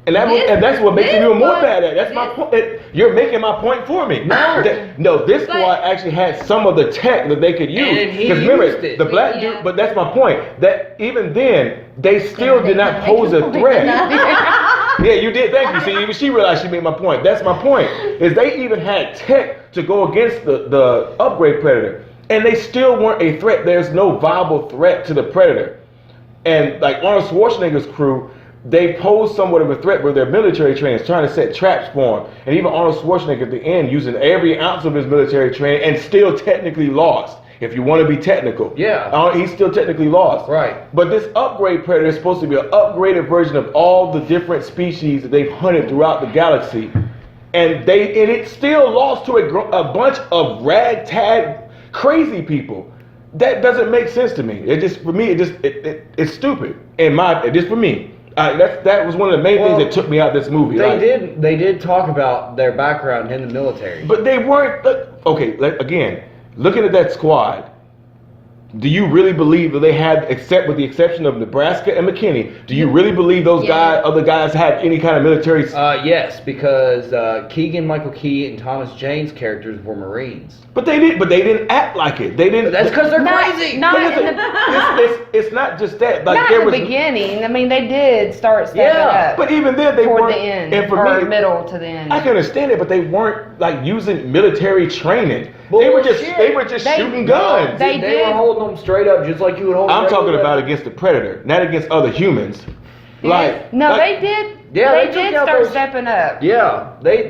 [SPEAKER 1] And,
[SPEAKER 3] This-
[SPEAKER 1] that's what makes
[SPEAKER 3] this
[SPEAKER 1] it even more
[SPEAKER 3] was-
[SPEAKER 1] bad at. That's my
[SPEAKER 3] this-
[SPEAKER 1] point. You're making my point for me. No, this
[SPEAKER 3] But-
[SPEAKER 1] squad actually had some of the tech that they could use.
[SPEAKER 4] And he
[SPEAKER 1] Because remember,
[SPEAKER 4] used it.
[SPEAKER 1] the black
[SPEAKER 3] Yeah.
[SPEAKER 1] dude. But that's my point. That even then, they still did not pose a threat. Yeah, you did. Thank you. See, even she realized she made my point. That's my point. Is they even had tech to go against the upgrade Predator, and they still weren't a threat. There's no viable threat to the Predator. And like Arnold Schwarzenegger's crew, they posed somewhat of a threat with their military training, trying to set traps for him. And even Arnold Schwarzenegger at the end using every ounce of his military training and still technically lost. If you want to be technical.
[SPEAKER 4] Yeah.
[SPEAKER 1] He's still technically lost.
[SPEAKER 4] Right.
[SPEAKER 1] But this upgrade Predator is supposed to be an upgraded version of all the different species that they've hunted throughout the galaxy. And it still lost to a bunch of ragtag crazy people. That doesn't make sense to me. It's stupid. Just for me. That was one of the main things that took me out of this movie.
[SPEAKER 4] They did talk about their background in the military.
[SPEAKER 1] But they weren't. Again, looking at that squad, do you really believe that they had, except with the exception of Nebraska and McKinney, do you really believe those other guys have any kind of military?
[SPEAKER 4] Yes, because Keegan Michael Key and Thomas Jane's characters were Marines.
[SPEAKER 1] But they didn't act like it. They didn't.
[SPEAKER 4] That's because they're
[SPEAKER 2] Not-
[SPEAKER 4] crazy.
[SPEAKER 2] not
[SPEAKER 1] But
[SPEAKER 2] in the-
[SPEAKER 1] it's not just that. Like
[SPEAKER 2] Not
[SPEAKER 1] there
[SPEAKER 2] in the
[SPEAKER 1] was.
[SPEAKER 2] beginning. I mean, they did start stepping up.
[SPEAKER 1] But even then, they
[SPEAKER 2] toward
[SPEAKER 1] weren't.
[SPEAKER 2] the end,
[SPEAKER 1] And for
[SPEAKER 2] or
[SPEAKER 1] me,
[SPEAKER 2] middle to the end.
[SPEAKER 1] I can understand it, but they weren't like using military training. They were just
[SPEAKER 2] They-
[SPEAKER 1] shooting guns.
[SPEAKER 2] They
[SPEAKER 4] They
[SPEAKER 2] did.
[SPEAKER 4] were holding them straight up, just like you would hold.
[SPEAKER 1] I'm
[SPEAKER 4] a
[SPEAKER 1] talking
[SPEAKER 4] regular
[SPEAKER 1] about
[SPEAKER 4] weapon.
[SPEAKER 1] against the Predator, not against other humans.
[SPEAKER 2] They did.
[SPEAKER 4] Yeah,
[SPEAKER 2] they
[SPEAKER 4] they took
[SPEAKER 2] did
[SPEAKER 4] out
[SPEAKER 2] start
[SPEAKER 4] those-
[SPEAKER 2] stepping up.
[SPEAKER 4] Yeah, they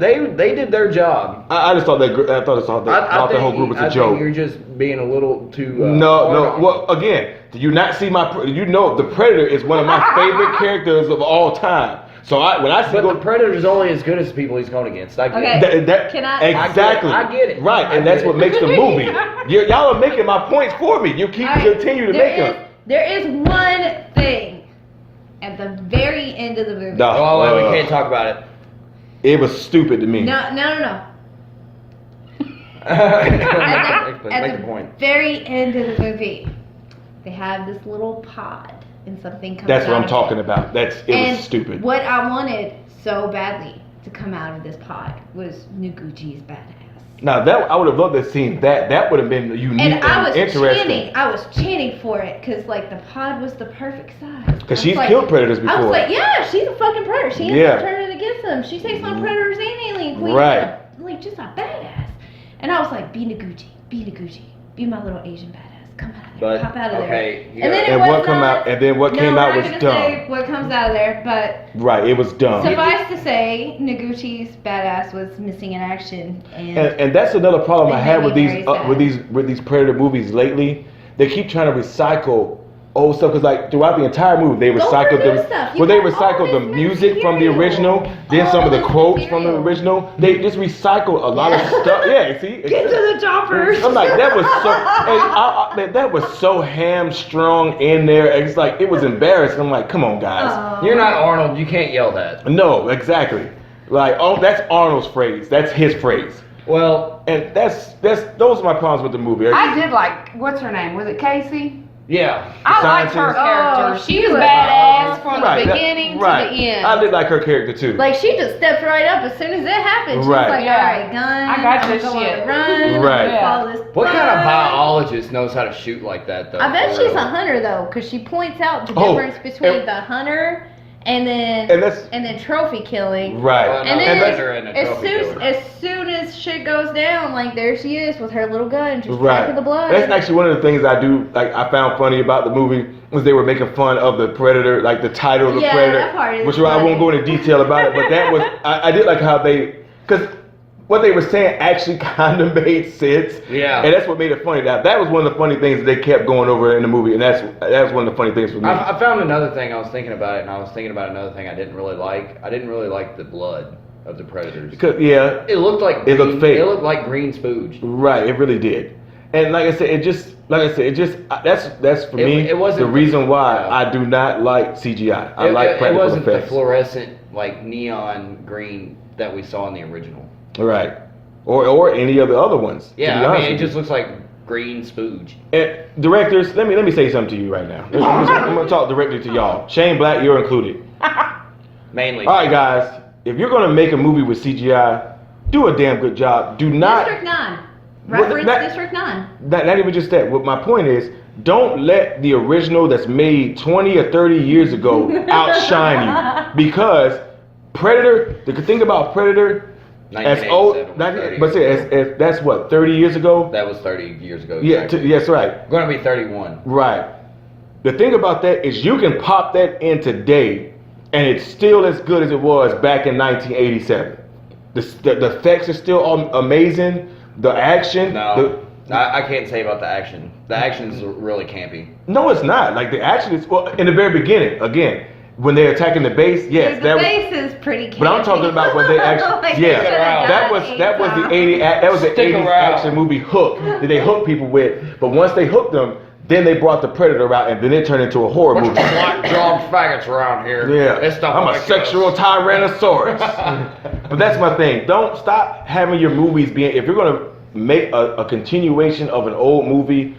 [SPEAKER 4] did their job.
[SPEAKER 1] I just thought that that whole group was a
[SPEAKER 4] I
[SPEAKER 1] joke.
[SPEAKER 4] think you're just being a little too.
[SPEAKER 1] No. Well, again, do you not see the Predator is one of my favorite characters of all time. So when I see
[SPEAKER 4] But the Predator's only as good as the people he's going against. I get
[SPEAKER 3] Okay.
[SPEAKER 4] it.
[SPEAKER 3] Can I-
[SPEAKER 1] exactly.
[SPEAKER 4] I get it.
[SPEAKER 1] Right,
[SPEAKER 4] I
[SPEAKER 1] and that's
[SPEAKER 4] get
[SPEAKER 1] what
[SPEAKER 4] it.
[SPEAKER 1] makes the movie. Y'all are making my points for me. You keep
[SPEAKER 3] All right,
[SPEAKER 1] continue to
[SPEAKER 3] there
[SPEAKER 1] make
[SPEAKER 3] is-
[SPEAKER 1] them.
[SPEAKER 3] There is one thing at the very end of the movie.
[SPEAKER 1] No.
[SPEAKER 4] Oh, wait, we can't talk about it.
[SPEAKER 1] It was stupid to me.
[SPEAKER 3] No.
[SPEAKER 4] Make
[SPEAKER 3] At
[SPEAKER 4] the
[SPEAKER 3] the
[SPEAKER 4] point.
[SPEAKER 3] very end of the movie, they have this little pod, and something comes
[SPEAKER 1] That's what
[SPEAKER 3] out
[SPEAKER 1] I'm
[SPEAKER 3] of
[SPEAKER 1] talking
[SPEAKER 3] it.
[SPEAKER 1] about. It
[SPEAKER 3] And
[SPEAKER 1] was stupid.
[SPEAKER 3] What I wanted so badly to come out of this pod was Noguchi's badass.
[SPEAKER 1] Now that I would have loved to have seen that. That would have been unique
[SPEAKER 3] And
[SPEAKER 1] and,
[SPEAKER 3] I was
[SPEAKER 1] interesting.
[SPEAKER 3] chanting. I was chanting for it because like the pod was the perfect size.
[SPEAKER 1] Because
[SPEAKER 3] I
[SPEAKER 1] she's
[SPEAKER 3] was like-
[SPEAKER 1] killed predators
[SPEAKER 3] I
[SPEAKER 1] before.
[SPEAKER 3] was like, yeah, she's a fucking predator. She ends
[SPEAKER 1] Yeah.
[SPEAKER 3] up turning against them. She takes on predators and alien queens.
[SPEAKER 1] Right.
[SPEAKER 3] Like just a badass. And I was like, be Noguchi, be my little Asian badass. Come out of there,
[SPEAKER 4] But,
[SPEAKER 3] pop out of
[SPEAKER 4] okay,
[SPEAKER 3] there.
[SPEAKER 4] you
[SPEAKER 3] And then
[SPEAKER 4] gotta-
[SPEAKER 3] it
[SPEAKER 1] And
[SPEAKER 3] was
[SPEAKER 1] what come
[SPEAKER 3] not-
[SPEAKER 1] out? And then what
[SPEAKER 3] no,
[SPEAKER 1] came
[SPEAKER 3] we're
[SPEAKER 1] out
[SPEAKER 3] not
[SPEAKER 1] was
[SPEAKER 3] gonna
[SPEAKER 1] dumb.
[SPEAKER 3] say what comes out of there, but
[SPEAKER 1] Right, it was dumb.
[SPEAKER 3] suffice to say, Noguchi's badass was missing in action,
[SPEAKER 1] And that's another problem I
[SPEAKER 3] They
[SPEAKER 1] have
[SPEAKER 3] made
[SPEAKER 1] with
[SPEAKER 3] me
[SPEAKER 1] these
[SPEAKER 3] very sad.
[SPEAKER 1] with these Predator movies lately. They keep trying to recycle old stuff because like throughout the entire movie they
[SPEAKER 3] Go
[SPEAKER 1] recycled
[SPEAKER 3] for new
[SPEAKER 1] the
[SPEAKER 3] stuff. You
[SPEAKER 1] well they
[SPEAKER 3] got all
[SPEAKER 1] recycled the
[SPEAKER 3] this
[SPEAKER 1] music from the
[SPEAKER 3] material.
[SPEAKER 1] original, then some
[SPEAKER 3] All
[SPEAKER 1] of the
[SPEAKER 3] this
[SPEAKER 1] quotes from the
[SPEAKER 3] material.
[SPEAKER 1] original. They just recycled a lot of stuff. Yeah, see.
[SPEAKER 3] get to the choppers.
[SPEAKER 1] I'm like that was so man, that was so hamstrung in there. It's like it was embarrassing. I'm like, come on guys.
[SPEAKER 4] You're not Arnold. You can't yell that.
[SPEAKER 1] No, exactly. Like oh, that's Arnold's phrase. That's his phrase.
[SPEAKER 4] Well,
[SPEAKER 1] And that's those are my problems with the movie.
[SPEAKER 2] I did like, what's her name? Was it Casey?
[SPEAKER 4] Yeah.
[SPEAKER 2] I liked her
[SPEAKER 1] scientist.
[SPEAKER 2] character.
[SPEAKER 3] Oh,
[SPEAKER 2] She
[SPEAKER 3] she
[SPEAKER 2] was
[SPEAKER 3] was
[SPEAKER 2] badass from
[SPEAKER 1] Right,
[SPEAKER 2] the
[SPEAKER 1] that-
[SPEAKER 2] beginning
[SPEAKER 1] right.
[SPEAKER 2] to the end.
[SPEAKER 1] I did like her character too.
[SPEAKER 3] Like she just stepped right up as soon as it happened. She
[SPEAKER 1] Right.
[SPEAKER 3] was like,
[SPEAKER 2] Yeah.
[SPEAKER 3] all right, gun.
[SPEAKER 2] I got
[SPEAKER 3] I'm
[SPEAKER 2] this
[SPEAKER 3] going
[SPEAKER 2] shit.
[SPEAKER 3] to run.
[SPEAKER 1] Right.
[SPEAKER 3] I'm gonna follow this
[SPEAKER 4] What kind of
[SPEAKER 3] blood.
[SPEAKER 4] biologist knows how to shoot like that though?
[SPEAKER 3] I bet
[SPEAKER 4] for
[SPEAKER 3] she's
[SPEAKER 4] real?
[SPEAKER 3] a hunter though, because she points out the
[SPEAKER 1] Oh,
[SPEAKER 3] difference between
[SPEAKER 1] and-
[SPEAKER 3] the hunter and then
[SPEAKER 1] And that's
[SPEAKER 3] trophy killing.
[SPEAKER 1] right.
[SPEAKER 4] Well,
[SPEAKER 3] And
[SPEAKER 4] no,
[SPEAKER 3] then
[SPEAKER 4] that's her and a
[SPEAKER 3] as
[SPEAKER 4] trophy
[SPEAKER 3] soon,
[SPEAKER 4] killer.
[SPEAKER 3] as soon as shit goes down, like there she is with her little gun, just
[SPEAKER 1] Right.
[SPEAKER 3] tracking the blood.
[SPEAKER 1] That's actually one of the things I do. Like I found funny about the movie was they were making fun of the Predator, like the title of the
[SPEAKER 3] Yeah,
[SPEAKER 1] Predator,
[SPEAKER 3] that part is
[SPEAKER 1] which I
[SPEAKER 3] funny.
[SPEAKER 1] won't go into detail about it. But that was I did like how they because what they were saying actually kind of made sense.
[SPEAKER 4] Yeah.
[SPEAKER 1] And that's what made it funny. That was one of the funny things that they kept going over in the movie, and that was one of the funny things for me.
[SPEAKER 4] I found another thing. I was thinking about it, and I was thinking about another thing I didn't really like. I didn't really like the blood of the predators.
[SPEAKER 1] Because yeah,
[SPEAKER 4] It looked like
[SPEAKER 1] It looked fake.
[SPEAKER 4] It looked like green spooge.
[SPEAKER 1] right, it really did. And like I said, that's for
[SPEAKER 4] It-
[SPEAKER 1] me
[SPEAKER 4] it wasn't
[SPEAKER 1] the reason why
[SPEAKER 4] yeah.
[SPEAKER 1] I do not like CGI. I like
[SPEAKER 4] it
[SPEAKER 1] practical
[SPEAKER 4] wasn't
[SPEAKER 1] effects.
[SPEAKER 4] the fluorescent like neon green that we saw in the original.
[SPEAKER 1] Right. Or any of the other ones. to be
[SPEAKER 4] Yeah, I
[SPEAKER 1] honest
[SPEAKER 4] mean it
[SPEAKER 1] with you.
[SPEAKER 4] just looks like green spooge.
[SPEAKER 1] And directors, let me say something to you right now. I'm gonna talk directly to y'all. Shane Black, you're included.
[SPEAKER 4] Mainly.
[SPEAKER 1] All right, guys. If you're gonna make a movie with CGI, do a damn good job. Do not.
[SPEAKER 3] District 9.
[SPEAKER 1] What-
[SPEAKER 3] Reference
[SPEAKER 1] that-
[SPEAKER 3] District 9.
[SPEAKER 1] Not even just that. What my point is, don't let the original that's made 20 or 30 years ago outshine you. Because Predator, the good thing about Predator, as old,
[SPEAKER 4] 1987 was 30
[SPEAKER 1] but see,
[SPEAKER 4] years ago.
[SPEAKER 1] as that's what 30 years ago.
[SPEAKER 4] That was 30 years ago.
[SPEAKER 1] Yeah,
[SPEAKER 4] exactly.
[SPEAKER 1] yes, right.
[SPEAKER 4] Going to be 31.
[SPEAKER 1] Right. The thing about that is you can pop that in today, and it's still as good as it was back in 1987. The effects are still amazing. The action.
[SPEAKER 4] No, I can't say about the action. The action's really campy.
[SPEAKER 1] No, it's not. Like the action is well in the very beginning. Again, when they're attacking the base, yes,
[SPEAKER 3] Dude,
[SPEAKER 1] that
[SPEAKER 3] the
[SPEAKER 1] was.
[SPEAKER 3] base is pretty campy.
[SPEAKER 1] But I'm talking about when they actually,
[SPEAKER 3] Like, they should've
[SPEAKER 1] yeah, that
[SPEAKER 3] done
[SPEAKER 1] was the
[SPEAKER 3] times.
[SPEAKER 1] 80 that was the
[SPEAKER 4] Stick
[SPEAKER 1] 80s
[SPEAKER 4] around.
[SPEAKER 1] action movie Hook that they hooked people with. But once they hooked them, then they brought the Predator out, and then it turned into a horror
[SPEAKER 4] Bunch of
[SPEAKER 1] movie.
[SPEAKER 4] slack-jawed faggots around here.
[SPEAKER 1] Yeah,
[SPEAKER 4] This stuff
[SPEAKER 1] I'm a
[SPEAKER 4] like
[SPEAKER 1] sexual
[SPEAKER 4] us.
[SPEAKER 1] tyrannosaurus. But that's my thing. Don't stop having your movies being. If you're gonna make a continuation of an old movie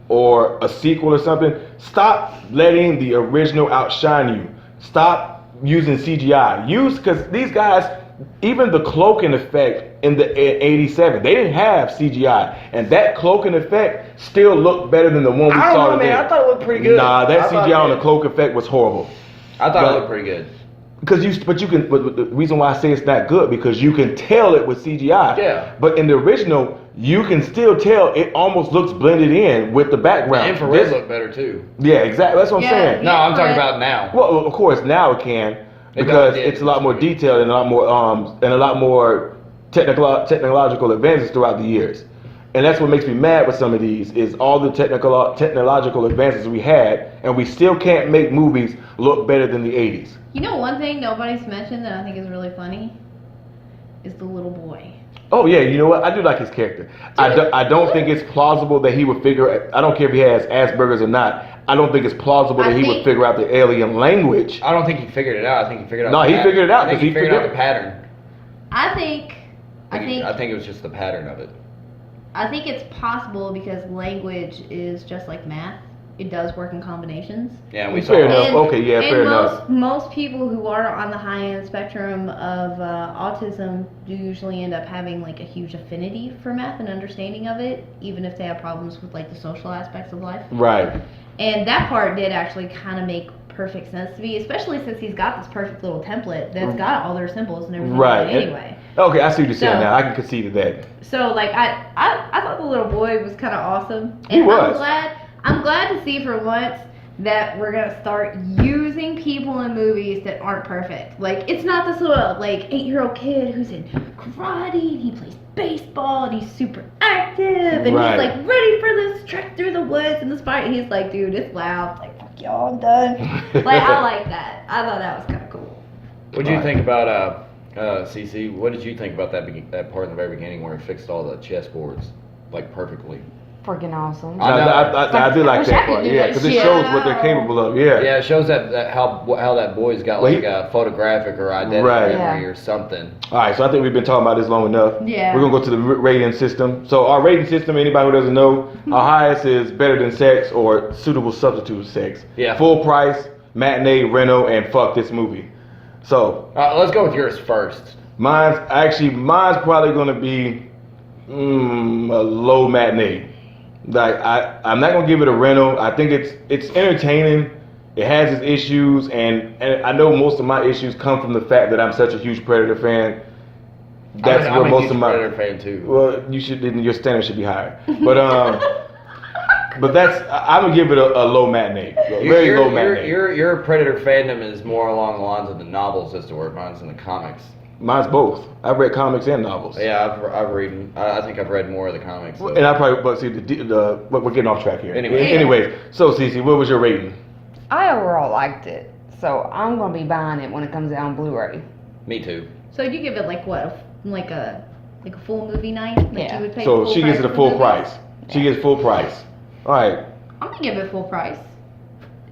[SPEAKER 1] or a sequel or something, stop letting the original outshine you. Stop using CGI. Because these guys, even the cloaking effect in the 87, they didn't have CGI, and that cloaking effect still looked better than the one we
[SPEAKER 4] I don't
[SPEAKER 1] saw
[SPEAKER 4] know, man.
[SPEAKER 1] today.
[SPEAKER 4] I thought it looked pretty good.
[SPEAKER 1] Nah, that
[SPEAKER 4] I thought
[SPEAKER 1] CGI on the
[SPEAKER 4] it-
[SPEAKER 1] cloak effect was horrible.
[SPEAKER 4] I thought
[SPEAKER 1] But-
[SPEAKER 4] it looked pretty good.
[SPEAKER 1] But the reason why I say it's not good because you can tell it with CGI.
[SPEAKER 4] Yeah.
[SPEAKER 1] But in the original, you can still tell it almost looks blended in with the
[SPEAKER 4] The
[SPEAKER 1] background.
[SPEAKER 4] infrared
[SPEAKER 1] This-
[SPEAKER 4] looked better too.
[SPEAKER 1] Yeah, exactly. That's what I'm
[SPEAKER 3] Yeah.
[SPEAKER 1] saying.
[SPEAKER 4] No, I'm talking
[SPEAKER 3] Infrared.
[SPEAKER 4] about now.
[SPEAKER 1] Well, of course now it can because
[SPEAKER 4] did.
[SPEAKER 1] it's a lot more detailed and a lot more technological advances throughout the years. And that's what makes me mad with some of these is all the technological advances we had, and we still can't make movies look better than the 80s.
[SPEAKER 3] You know one thing nobody's mentioned that I think is really funny? Is the little boy.
[SPEAKER 1] Oh yeah, you know what? I do like his character. I don't think it's plausible that he would figure. I don't care if he has Asperger's or not. I don't think it's plausible that
[SPEAKER 3] I
[SPEAKER 1] he would
[SPEAKER 3] think-
[SPEAKER 1] figure out the alien language.
[SPEAKER 4] I don't think he figured it out. I think he figured out.
[SPEAKER 1] No,
[SPEAKER 4] the
[SPEAKER 1] he
[SPEAKER 4] pattern.
[SPEAKER 1] figured it out,
[SPEAKER 4] I think
[SPEAKER 1] 'cause
[SPEAKER 4] he
[SPEAKER 1] he
[SPEAKER 4] figured out
[SPEAKER 1] figured-
[SPEAKER 4] the pattern.
[SPEAKER 3] I think
[SPEAKER 4] I think it was just the pattern of it.
[SPEAKER 3] it's possible because language is just like math. It does work in combinations.
[SPEAKER 4] Yeah, we
[SPEAKER 1] Fair
[SPEAKER 4] saw.
[SPEAKER 1] enough.
[SPEAKER 3] And-
[SPEAKER 1] Okay, yeah,
[SPEAKER 3] and
[SPEAKER 1] fair enough.
[SPEAKER 3] most people who are on the high end spectrum of autism do usually end up having like a huge affinity for math and understanding of it, even if they have problems with like the social aspects of life.
[SPEAKER 1] Right.
[SPEAKER 3] And that part did actually kind of make perfect sense to me, especially since he's got this perfect little template that's got all their symbols and everything
[SPEAKER 1] Right.
[SPEAKER 3] anyway.
[SPEAKER 1] Okay, I see what you're saying
[SPEAKER 3] So-
[SPEAKER 1] now. I can concede to that.
[SPEAKER 3] So like I thought the little boy was kind of awesome.
[SPEAKER 1] He
[SPEAKER 3] And
[SPEAKER 1] was.
[SPEAKER 3] I'm glad to see for once that we're gonna start using people in movies that aren't perfect. Like it's not this little like 8-year-old kid who's in karate and he plays baseball and he's super active and
[SPEAKER 1] Right.
[SPEAKER 3] he's like ready for this trek through the woods and this fight. He's like, dude, it's loud. Like fuck y'all, I'm done. Like I like that. I thought that was kind of cool.
[SPEAKER 4] What did you
[SPEAKER 1] Right.
[SPEAKER 4] think about CC? What did you think about that part in the very beginning where he fixed all the chessboards like perfectly?
[SPEAKER 2] freaking awesome.
[SPEAKER 4] I know.
[SPEAKER 1] I do like
[SPEAKER 2] wish I
[SPEAKER 1] that
[SPEAKER 2] could
[SPEAKER 1] part.
[SPEAKER 2] do
[SPEAKER 1] Yeah,
[SPEAKER 2] that
[SPEAKER 1] because it
[SPEAKER 2] shit.
[SPEAKER 1] shows what they're capable of. Yeah.
[SPEAKER 4] Yeah, it shows that how that boy's got
[SPEAKER 1] Well,
[SPEAKER 4] like a photographic or identity
[SPEAKER 1] Right.
[SPEAKER 4] memory
[SPEAKER 2] Yeah.
[SPEAKER 4] or something.
[SPEAKER 1] All right, so I think we've been talking about this long enough.
[SPEAKER 3] Yeah.
[SPEAKER 1] We're gonna go to the rating system. So our rating system, anybody who doesn't know, our highest is better than sex or suitable substitute sex.
[SPEAKER 4] Yeah.
[SPEAKER 1] Full price, matinee, reno, and fuck this movie. So
[SPEAKER 4] Let's go with yours first.
[SPEAKER 1] mine's probably gonna be a low matinee. Like I'm not gonna give it a reno. I think it's entertaining. It has its issues, and I know most of my issues come from the fact that I'm such a huge Predator fan. That's
[SPEAKER 4] I'm
[SPEAKER 1] where
[SPEAKER 4] a
[SPEAKER 1] most
[SPEAKER 4] huge
[SPEAKER 1] of my
[SPEAKER 4] Predator fan too.
[SPEAKER 1] well, your standards should be higher. But but I'm gonna give it a low matinee, very low matinee.
[SPEAKER 4] Your Predator fandom is more along the lines of the novels as to where mine's in the comics.
[SPEAKER 1] Mine's both. I've read comics and novels.
[SPEAKER 4] Yeah, I've read. I think I've read more of the comics. So.
[SPEAKER 1] And I probably, but see, but we're getting off track here.
[SPEAKER 4] Anyway.
[SPEAKER 1] Anyways, so Cece, what was your rating?
[SPEAKER 2] I overall liked it, so I'm gonna be buying it when it comes out on Blu-ray.
[SPEAKER 4] Me too.
[SPEAKER 3] So you give it like what? Like a full movie night? Like
[SPEAKER 2] Yeah.
[SPEAKER 3] you would pay
[SPEAKER 1] So
[SPEAKER 3] full
[SPEAKER 1] she
[SPEAKER 3] price
[SPEAKER 1] gets it a
[SPEAKER 3] for
[SPEAKER 1] full
[SPEAKER 3] movies?
[SPEAKER 1] price. She gets full price. All right.
[SPEAKER 3] I'm gonna give it full price.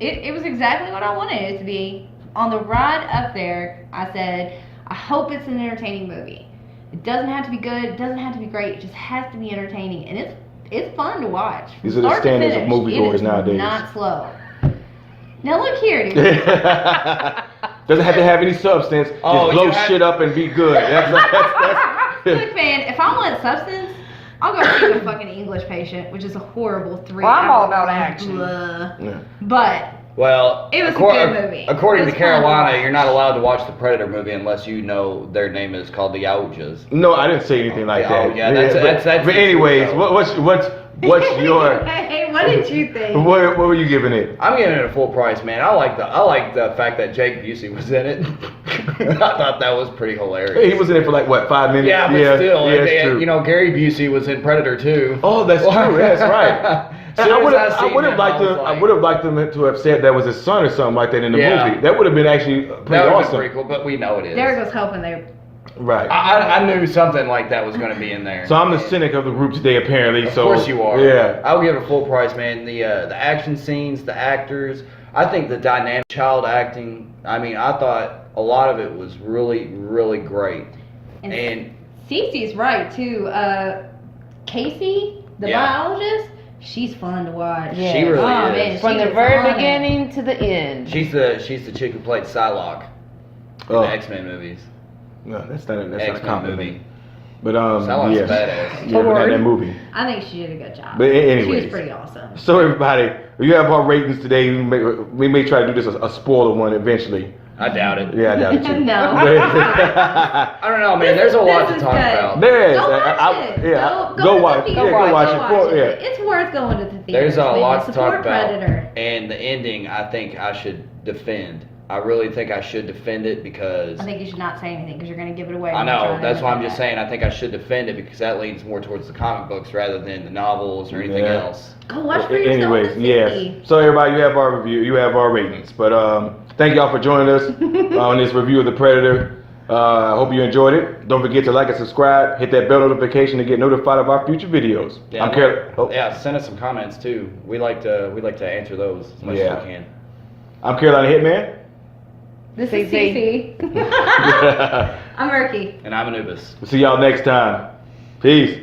[SPEAKER 3] It was exactly what I wanted it to be. On the ride up there, I said, I hope it's an entertaining movie. It doesn't have to be good. It doesn't have to be great. It just has to be entertaining, and it's fun to watch. From
[SPEAKER 1] These are the
[SPEAKER 3] start to
[SPEAKER 1] standards of
[SPEAKER 3] finish.
[SPEAKER 1] moviegoers
[SPEAKER 3] It is
[SPEAKER 1] nowadays.
[SPEAKER 3] Not slow. Now look here, dude.
[SPEAKER 1] Doesn't have to have any substance.
[SPEAKER 4] Oh,
[SPEAKER 1] Just blow
[SPEAKER 4] you had-
[SPEAKER 1] shit up and be good.
[SPEAKER 3] Look, man, if I want substance, I'll go see the fucking English Patient, which is a horrible 3
[SPEAKER 2] Well, I'm all
[SPEAKER 3] hour
[SPEAKER 2] about
[SPEAKER 3] long
[SPEAKER 2] action.
[SPEAKER 3] blah.
[SPEAKER 1] Yeah.
[SPEAKER 3] But
[SPEAKER 4] Well,
[SPEAKER 3] It was a good movie.
[SPEAKER 4] According
[SPEAKER 3] It
[SPEAKER 4] to
[SPEAKER 3] was fun to
[SPEAKER 4] Carolina,
[SPEAKER 3] watch.
[SPEAKER 4] you're not allowed to watch the Predator movie unless you know their name is called the Oujas.
[SPEAKER 1] No, I didn't say anything like
[SPEAKER 4] Oh,
[SPEAKER 1] that.
[SPEAKER 4] yeah, that's
[SPEAKER 1] but
[SPEAKER 4] the
[SPEAKER 1] anyways,
[SPEAKER 4] truth,
[SPEAKER 1] what's your
[SPEAKER 3] Hey, what did you think?
[SPEAKER 1] what were you giving it?
[SPEAKER 4] I'm giving it a full price, man. I like the fact that Jake Busey was in it. I thought that was pretty hilarious.
[SPEAKER 1] He was in it for like what, 5 minutes?
[SPEAKER 4] Yeah, but still,
[SPEAKER 1] yeah, it's true.
[SPEAKER 4] you know, Gary Busey was in Predator too.
[SPEAKER 1] Oh, that's true. That's right. And I would have liked them. I would have liked them to have said that was his son or something like that in the
[SPEAKER 4] Yeah.
[SPEAKER 1] movie. That would have been actually pretty
[SPEAKER 4] That was
[SPEAKER 1] awesome.
[SPEAKER 4] pretty cool, but we know it is.
[SPEAKER 3] Derek was hoping they.
[SPEAKER 1] Right.
[SPEAKER 4] I knew something like that was going to be in there.
[SPEAKER 1] So I'm the cynic of the group today, apparently.
[SPEAKER 4] Of
[SPEAKER 1] So
[SPEAKER 4] course you are.
[SPEAKER 1] Yeah.
[SPEAKER 4] I'll give it full price, man. The action scenes, the actors, I think the dynamic child acting. I mean, I thought a lot of it was really, really great. And
[SPEAKER 3] Cece's right too. Casey, the
[SPEAKER 4] Yeah.
[SPEAKER 3] biologist, she's fun to watch.
[SPEAKER 2] Yeah.
[SPEAKER 4] she really
[SPEAKER 3] Oh,
[SPEAKER 4] is.
[SPEAKER 3] man.
[SPEAKER 2] From
[SPEAKER 3] She
[SPEAKER 2] the
[SPEAKER 3] was
[SPEAKER 2] very
[SPEAKER 3] on it.
[SPEAKER 2] beginning to the end.
[SPEAKER 4] She's the chick who played Psylocke in
[SPEAKER 1] Oh.
[SPEAKER 4] the X-Men movies.
[SPEAKER 1] No, that's not a
[SPEAKER 4] X-Men
[SPEAKER 1] compliment.
[SPEAKER 4] movie.
[SPEAKER 1] But
[SPEAKER 4] Psylocke's
[SPEAKER 1] yeah.
[SPEAKER 4] badass.
[SPEAKER 1] Yeah, but not
[SPEAKER 2] Lord.
[SPEAKER 1] that movie.
[SPEAKER 3] I think she did a good job.
[SPEAKER 1] But
[SPEAKER 3] she
[SPEAKER 1] anyways.
[SPEAKER 3] was pretty awesome.
[SPEAKER 1] So everybody, we have our ratings today. We may try to do this a spoiler one eventually.
[SPEAKER 4] I doubt it.
[SPEAKER 1] Yeah, I doubt it too.
[SPEAKER 3] No.
[SPEAKER 4] I don't know, man. There's a lot to
[SPEAKER 3] This is
[SPEAKER 4] talk
[SPEAKER 3] good.
[SPEAKER 4] about.
[SPEAKER 1] There is.
[SPEAKER 3] Go watch it.
[SPEAKER 1] Yeah,
[SPEAKER 3] Go
[SPEAKER 1] go
[SPEAKER 3] to the
[SPEAKER 1] watch.
[SPEAKER 3] theater.
[SPEAKER 1] Yeah, go watch it.
[SPEAKER 3] Go watch
[SPEAKER 1] Yeah.
[SPEAKER 3] it. It's worth going to the theater.
[SPEAKER 4] There's a lot to talk about.
[SPEAKER 3] Predator.
[SPEAKER 4] And the ending, I think I should defend. I really think I should defend it because
[SPEAKER 3] I think you should not say anything because you're going to give it away.
[SPEAKER 4] I
[SPEAKER 3] when you're
[SPEAKER 4] know.
[SPEAKER 3] trying to
[SPEAKER 4] That's why I'm
[SPEAKER 3] defend
[SPEAKER 4] just
[SPEAKER 3] that.
[SPEAKER 4] saying I think I should defend it because that leans more towards the comic books rather than the novels or anything
[SPEAKER 1] Yeah.
[SPEAKER 4] else.
[SPEAKER 3] Go watch for yourself.
[SPEAKER 1] Anyways,
[SPEAKER 3] and
[SPEAKER 1] yes.
[SPEAKER 3] see.
[SPEAKER 1] So everybody, you have our review. You have our ratings. But thank y'all for joining us on this review of The Predator. I hope you enjoyed it. Don't forget to like and subscribe. Hit that bell notification to get notified of our future videos.
[SPEAKER 4] Yeah,
[SPEAKER 1] I'm Carol. Oh,
[SPEAKER 4] Yeah, send us some comments too. We like to answer those as much
[SPEAKER 1] Yeah.
[SPEAKER 4] as we can.
[SPEAKER 1] I'm Carolina Hitman.
[SPEAKER 3] This is
[SPEAKER 2] CC.
[SPEAKER 3] Cece. I'm Murky.
[SPEAKER 4] And I'm Anubis.
[SPEAKER 1] See y'all next time. Peace.